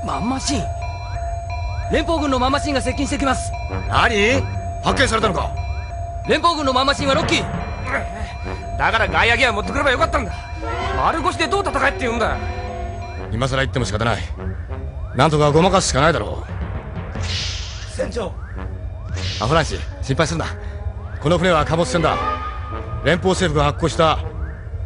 マンマシン。連邦軍のマンマシンが接近してきます。何？発見されたのか？連邦軍のマンマシンはロッキー。だから外野ギア持ってくればよかったんだ。丸腰でどう戦えって言うんだ。今更言っても仕方ない。なんとかごまかすしかないだろう。船長。アフランシー、心配するな。この船は貨物船だ。連邦政府が発行した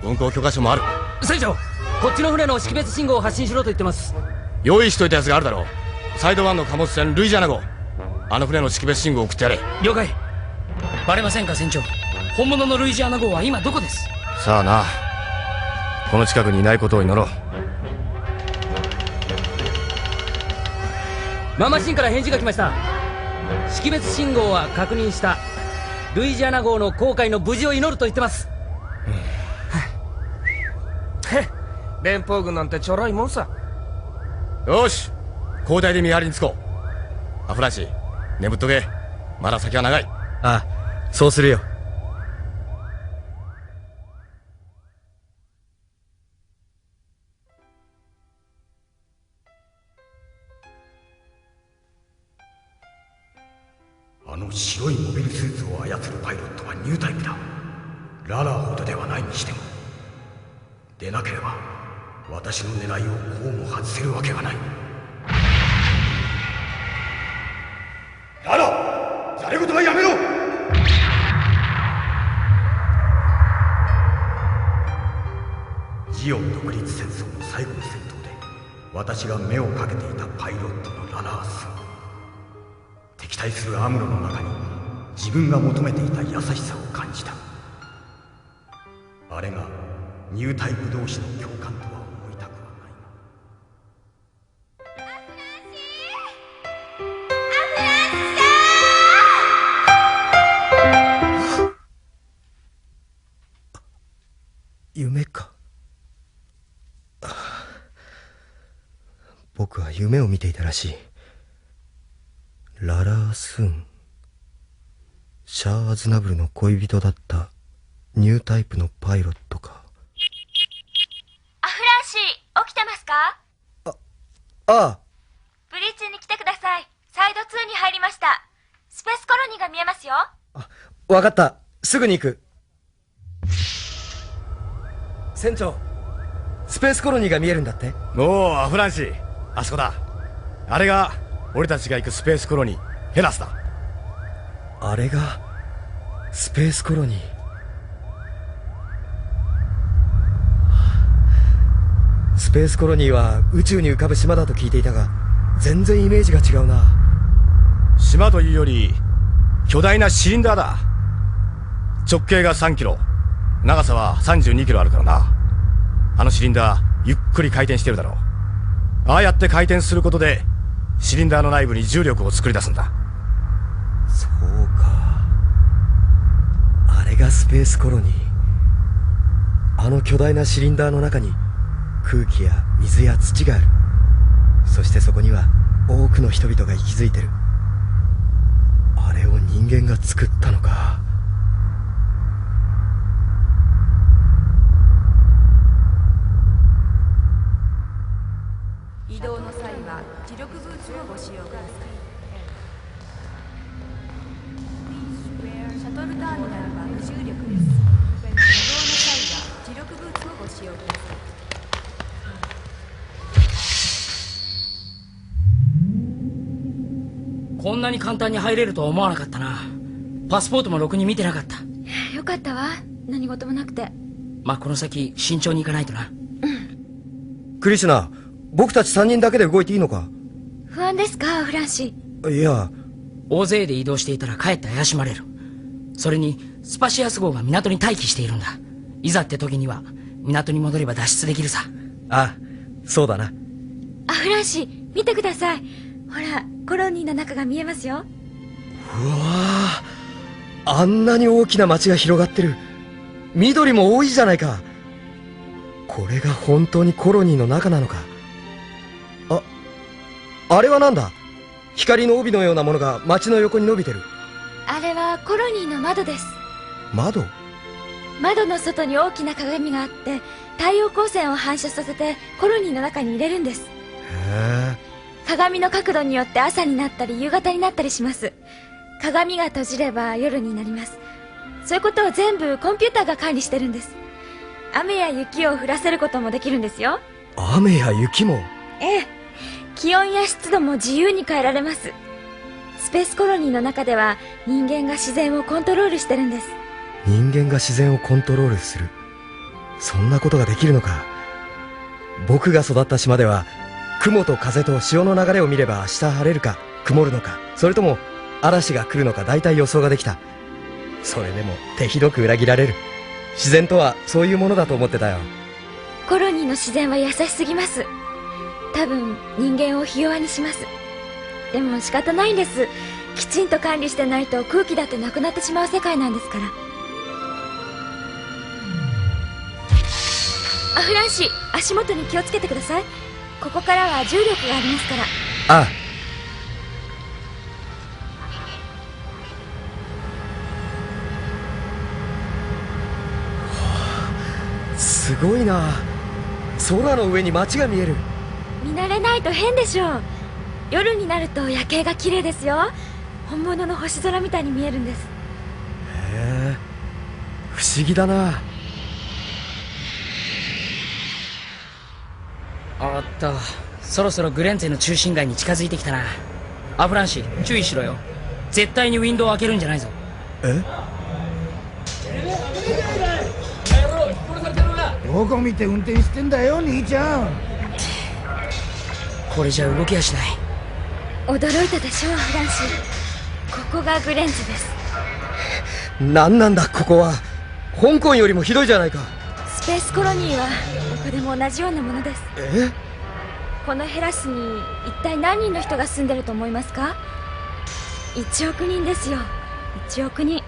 運航許可証もある。船長、こっちの船の識別信号を発信しろと言ってます。用意しといたやつがあるだろう。サイド1の貨物船ルイジアナ号、あの船の識別信号を送ってやれ。了解。バレませんか船長。本物のルイジアナ号は今どこです？さあな、この近くにいないことを祈ろう。マンマシンから返事が来ました。識別信号は確認した。ルイジアナ号の航海の無事を祈ると言ってます。連邦軍なんてちょろいもんさ。よし、交代で見張りにつこう。アフランシー、眠っとけ。まだ先は長い。ああ、そうするよ。あの白いモビルスーツを操るパイロットはニュータイプだ。ララーほどではないにしても。でなければ私の狙いをこうも外せるわけがない。ララ、ざれ言はやめろ。ジオン独立戦争の最後の戦闘で私が目をかけていたパイロットのララース、敵対するアムロの中に自分が求めていた優しさを感じた。あれがニュータイプ同士の共感とは思いたくはないが。夢か。僕は夢を見ていたらしい。ララースーン、シャア・アズナブルの恋人だったニュータイプのパイロットか。アフランシー、起きてますか？ああ。ブリッジに来てください。サイド2に入りました。スペースコロニーが見えますよ。わかった。すぐに行く。船長、スペースコロニーが見えるんだって？おお、アフランシー、あそこだ。あれが俺たちが行くスペースコロニー、ヘラスだ。あれがスペースコロニー。スペースコロニーは宇宙に浮かぶ島だと聞いていたが、全然イメージが違うな。島というより巨大なシリンダーだ。直径が3キロ、長さは32キロあるからな。あのシリンダーゆっくり回転してるだろう。ああやって回転することでシリンダーの内部に重力を作り出すんだ。そうか、あれがスペースコロニー。あの巨大なシリンダーの中に空気や水や土がある。そしてそこには多くの人々が息づいてる。あれを人間が作ったのか。移動の際は磁力ブーツをご使用ください。シャトルターミナルは無重力です。移動の際は磁力ブーツをご使用ください。こんなに簡単に入れるとは思わなかったな。パスポートもろくに見てなかった。よかったわ。何事もなくて。まあこの先慎重に行かないとな。クリシュナ、僕たち3人だけで動いていいのか？不安ですか、フランシー？いや、大勢で移動していたらかえって怪しまれる。それにスパシアス号が港に待機しているんだ。いざって時には港に戻れば脱出できるさ。あ、そうだな。あ、フランシー、見てください。ほら、コロニーの中が見えますよ。うわあ、あんなに大きな街が広がってる。緑も多いじゃないか。これが本当にコロニーの中なのか。あれはなんだ？光の帯のようなものが街の横に伸びてる。あれはコロニーの窓です。窓？窓の外に大きな鏡があって、太陽光線を反射させてコロニーの中に入れるんです。へえ、鏡の角度によって朝になったり夕方になったりします。鏡が閉じれば夜になります。そういうことを全部コンピューターが管理してるんです。雨や雪を降らせることもできるんですよ。雨や雪も。ええ、気温や湿度も自由に変えられます。スペースコロニーの中では人間が自然をコントロールしてるんです。人間が自然をコントロールする。そんなことができるのか。僕が育った島では雲と風と潮の流れを見れば明日晴れるか曇るのか、それとも嵐が来るのか大体予想ができた。それでも手ひどく裏切られる。自然とはそういうものだと思ってたよ。コロニーの自然は優しすぎます。多分人間をひ弱にします。でも仕方ないんです。きちんと管理してないと空気だってなくなってしまう世界なんですから。あ、フランシー、足元に気をつけてください。ここからは重力がありますから。ああ。すごいな。空の上に街が見える。見慣れないと変でしょう。夜になると夜景が綺麗ですよ。本物の星空みたいに見えるんです。へえ、不思議だな。おっと、そろそろグレンツェの中心街に近づいてきたな。アフランシー、注意しろよ。絶対にウィンドウを開けるんじゃないぞ。え？どこ見て運転してんだよ兄ちゃん。これじゃ動きやしない。驚いたでしょう、フランシー。ここがグレンズです。何なんだここは。香港よりもひどいじゃないか。スペースコロニーはどこでも同じようなものです。え？このヘラスに一体何人の人が住んでると思いますか？1億人ですよ。1億人。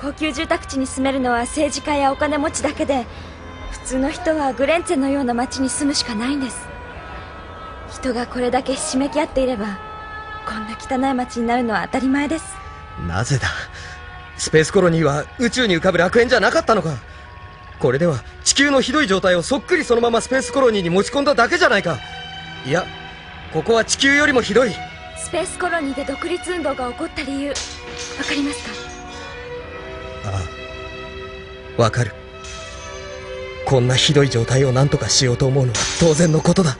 高級住宅地に住めるのは政治家やお金持ちだけで、普通の人はグレンツェのような街に住むしかないんです。人がこれだけひしめき合っていれば、こんな汚い街になるのは当たり前です。なぜだ。スペースコロニーは宇宙に浮かぶ楽園じゃなかったのか。これでは地球のひどい状態をそっくりそのままスペースコロニーに持ち込んだだけじゃないか。いや、ここは地球よりもひどい。スペースコロニーで独立運動が起こった理由、わかりますか？ああ、わかる。こんなひどい状態を何とかしようと思うのは当然のことだ。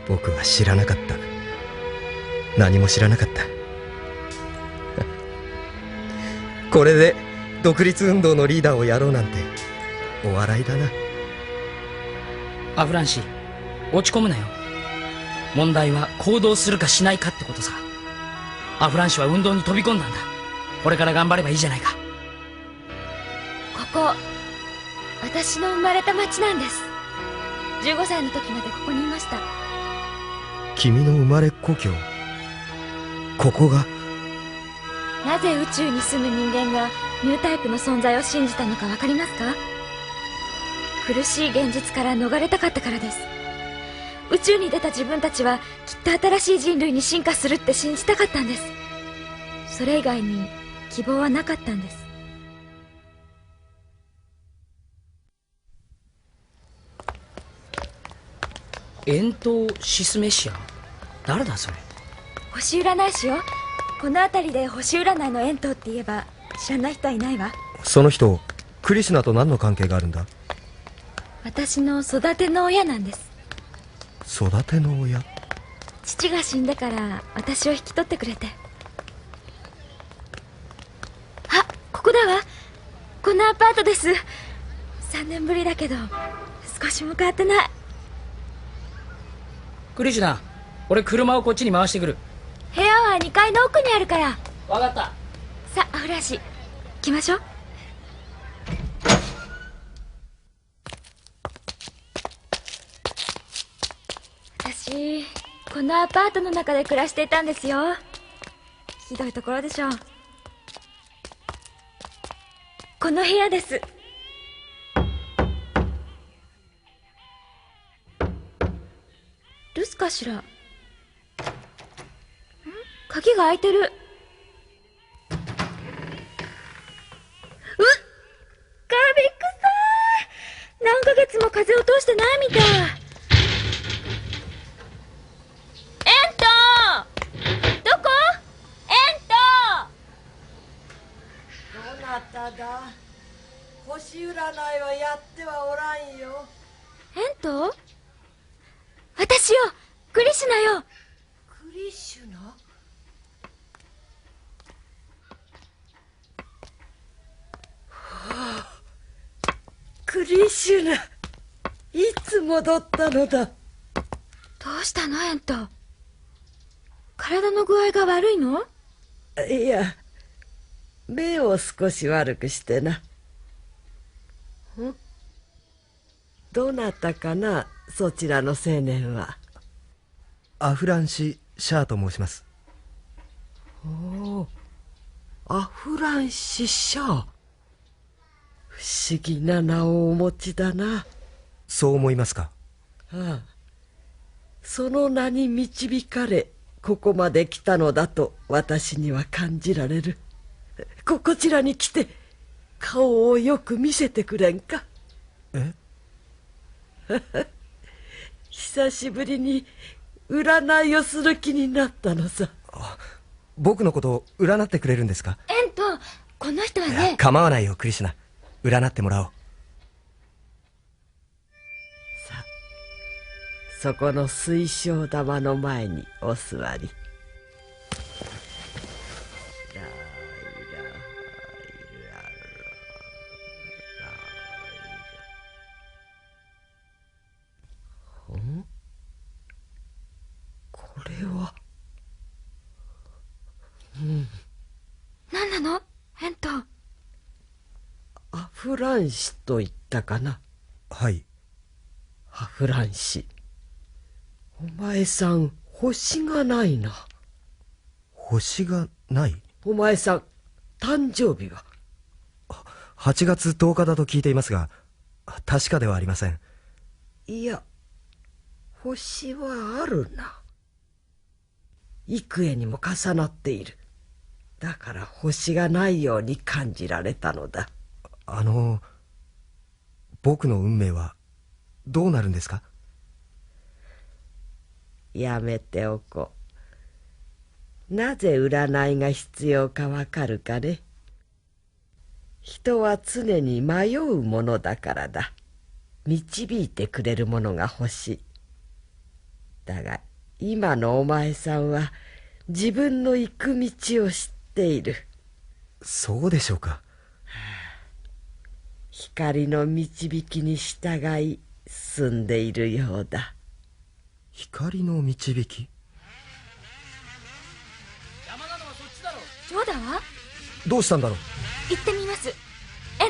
僕は知らなかった。何も知らなかった。これで独立運動のリーダーをやろうなんてお笑いだな。アフランシー、落ち込むなよ。問題は行動するかしないかってことさ。アフランシーは運動に飛び込んだんだ。これから頑張ればいいじゃないか。ここ、私の生まれた町なんです。15歳の時までここにいました。君の生まれ故郷、ここが。なぜ宇宙に住む人間がニュータイプの存在を信じたのかわかりますか？苦しい現実から逃れたかったからです。宇宙に出た自分たちはきっと新しい人類に進化するって信じたかったんです。それ以外に希望はなかったんです。エントシスメシア、誰だそれ？星占い師よ。この辺りで星占いのエントって言えば知らない人はいないわ。その人、クリシュナと何の関係があるんだ？私の育ての親なんです。育ての親？父が死んでから私を引き取ってくれて。あ、ここだわ。このアパートです。3年ぶりだけど少しも変わってない。クリシュナ、俺車をこっちに回してくる。部屋は2階の奥にあるから。わかった。さあ、フランシー、行きましょう。私、このアパートの中で暮らしていたんですよ。ひどいところでしょう。この部屋です。留守かしら？鍵が開いてる。カビ臭い。何ヶ月も風を通してないみたい。なただ。星占いはやってはおらんよ。エント？私よ、クリシュナよ。クリシュナ？クリシュナ、いつ戻ったのだ。どうしたのエント？体の具合が悪いの？いや、目を少し悪くしてな。どなたかな、そちらの青年は。アフランシ・シャーと申します。おお、アフランシ・シャー。不思議な名をお持ちだな。そう思いますか？ああ、その名に導かれここまで来たのだと私には感じられる。こちらに来て顔をよく見せてくれんか。え？久しぶりに占いをする気になったのさ。僕のことを占ってくれるんですか？エント、この人はいやね。構わないよクリシュナ、占ってもらおう。さあ、そこの水晶玉の前にお座り。これは何なのエント？アフランシと言ったかな。はい。アフランシ、お前さん星がないな。星がない？お前さん誕生日は8月10日だと聞いていますが、確かではありません。いや、星はあるな。幾重にも重なっている。だから星がないように感じられたのだ。僕の運命はどうなるんですか？やめておこう。なぜ占いが必要かわかるかね。人は常に迷うものだからだ。導いてくれるものが欲しい。だが今のお前さんは自分の行く道を知っている。そうでしょうか。光の導きに従い進んでいるようだ。光の導き？邪魔なのはそっちだろ。そうだわ。どうしたんだろう。行ってみます。エ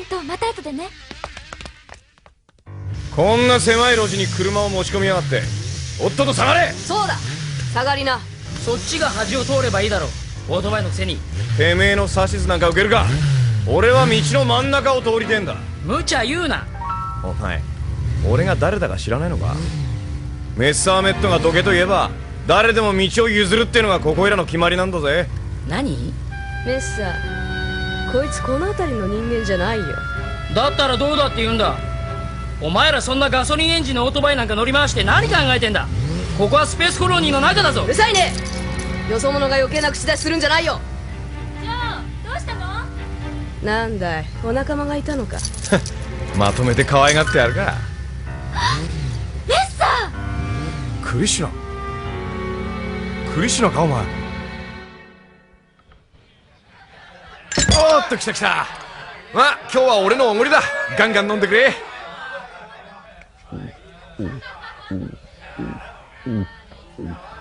ント、また後でね。こんな狭い路地に車を持ち込みやがって、おっとと下がれ。そうだ、下がりな。そっちが端を通ればいいだろう。オートバイのくせに。てめえの指図なんか受けるか。俺は道の真ん中を通りてんだ。無茶言うな。お前、俺が誰だか知らないのか？メッサーメットがどけと言えば誰でも道を譲るってのがここいらの決まりなんだぜ。何？メッサー、こいつこの辺りの人間じゃないよ。だったらどうだって言うんだ。お前らそんなガソリンエンジンのオートバイなんか乗り回して何考えてんだ。ここはスペースコロニーの中だぞ。うるさいね。よそ者が余計な口出しするんじゃないよ。ジョー、どうしたの？なんだい、お仲間がいたのか。まとめて可愛がってやるか。メッサー！クリシュナ。クリシュナかお前。おーっと来た来た。まあ今日は俺のおごりだ。ガンガン飲んでくれ。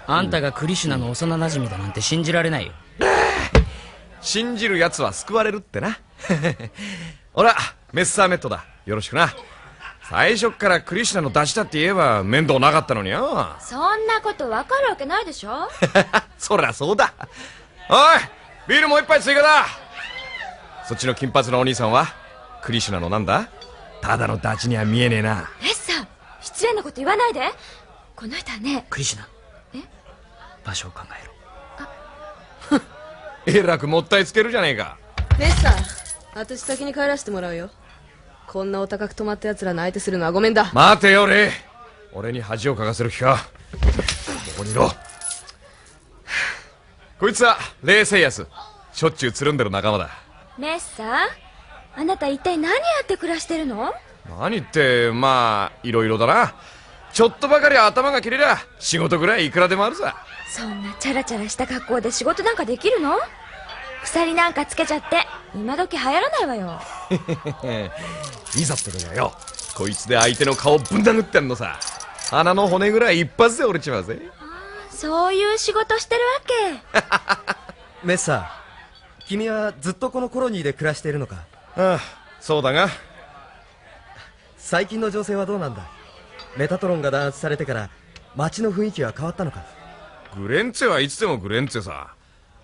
あんたがクリシュナの幼馴染だなんて信じられないよ。信じる奴は救われるってな。ほらメッサーメットだ。よろしくな。最初っからクリシュナの出しだって言えば面倒なかったのによ。そんなことわかるわけないでしょ。そりゃそうだ。おい、ビールもう一杯追加だ。そっちの金髪のお兄さんはクリシュナのなんだ？ただのダチには見えねえな。メッサー、失礼なこと言わないで。この人はね。クリシュナ。え？場所を考えろ。えらくもったいつけるじゃねえか。メッサー、私先に帰らせてもらうよ。こんなお高く泊まった奴らの相手するのはごめんだ。待てよレイ。俺に恥をかかせる気か。ここにいろ。こいつはレイ・セイヤス。しょっちゅうつるんでる仲間だ。メッサー、あなた一体何やって暮らしてるの？何ってまあいろいろだな。ちょっとばかり頭が切れりゃ仕事ぐらいいくらでもあるさ。そんなチャラチャラした格好で仕事なんかできるの？鎖なんかつけちゃって今時流行らないわよ。いざってのがよ、こいつで相手の顔ぶん殴ってんのさ。鼻の骨ぐらい一発で折れちまうぜ。そういう仕事してるわけ。メッサー、君はずっとこのコロニーで暮らしているのか？ああ、そうだが。最近の情勢はどうなんだ？メタトロンが弾圧されてから街の雰囲気は変わったのか？グレンツェはいつでもグレンツェさ。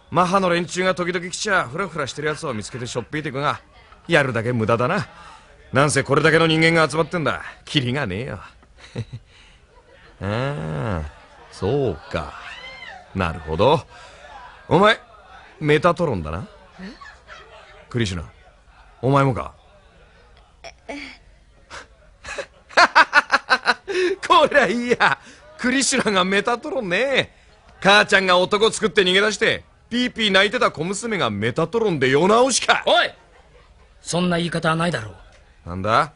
マッハの連中が時々来ちゃフラフラしてるやつを見つけてしょっぴいてくが、やるだけ無駄だな。なんせこれだけの人間が集まってんだ。キリがねえよ。ああ、そうか。なるほど。お前メタトロンだな。クリシュナ、お前もか？こりゃいいや。クリシュナがメタトロンね。母ちゃんが男作って逃げ出してピーピー泣いてた小娘がメタトロンで世直しか。おい、そんな言い方はないだろう。なんだ？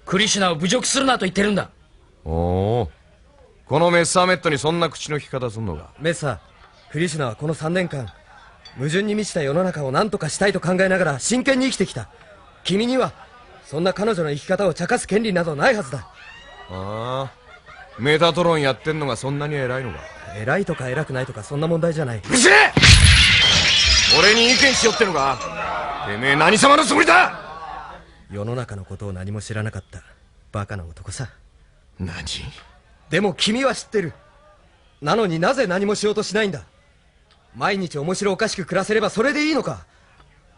クリシュナを侮辱するなと言ってるんだ。おお、このメッサーメットにそんな口の利き方すんのか？メッサー、クリシュナはこの3年間矛盾に満ちた世の中を何とかしたいと考えながら真剣に生きてきた。君にはそんな彼女の生き方を茶化す権利などないはずだ。ああ、メタトロンやってんのがそんなに偉いのか？偉いとか偉くないとかそんな問題じゃない。うるせえ！俺に意見しよってのか？てめえ何様のつもりだ！世の中のことを何も知らなかったバカな男さ。何？でも君は知ってる。なのになぜ何もしようとしないんだ？毎日面白おかしく暮らせればそれでいいのか？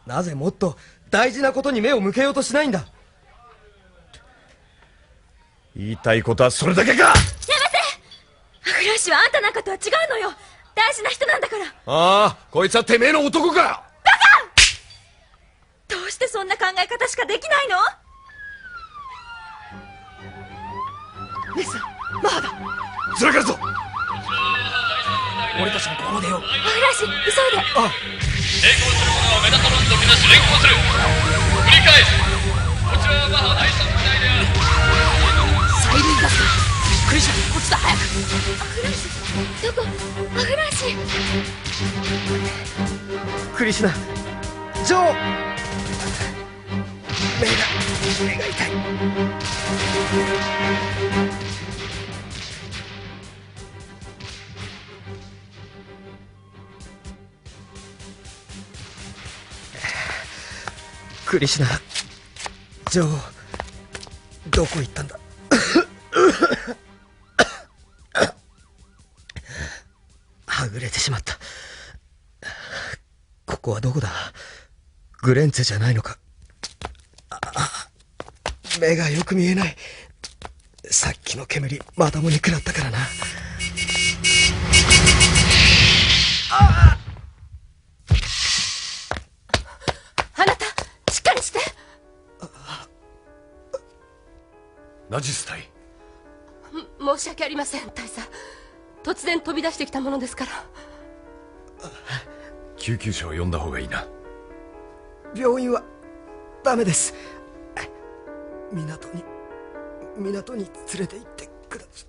なぜもっと大事なことに目を向けようとしないんだ？言いたいことはそれだけか？やめて！フラッシュはあんたなんかとは違うのよ。大事な人なんだから。ああ、こいつはてめえの男か！どうしてそんな考え方しかできないの？メッサー、マハだ。ずらかるぞ！俺たちもここでよ。フラッシュ、急いで。成功する者はメタトロンとみなし連行する。繰り返す。こちらはマハ第三部隊である。催涙ガスだ。クリシュナ、こっちだ、早く。フラッシュ、どこ？フラッシュ。クリシュナ、ジョー。目が痛い。クリシュナ、ジョー、どこ行ったんだ？はぐれてしまった。ここはどこだ？グレンツェじゃないのか？目がよく見えない。さっきの煙まともに食らったからな。あなたしっかりして。ナジス隊。申し訳ありません、大佐。突然飛び出してきたものですから。救急車を呼んだ方がいいな。病院はダメです。港に連れて行ってください。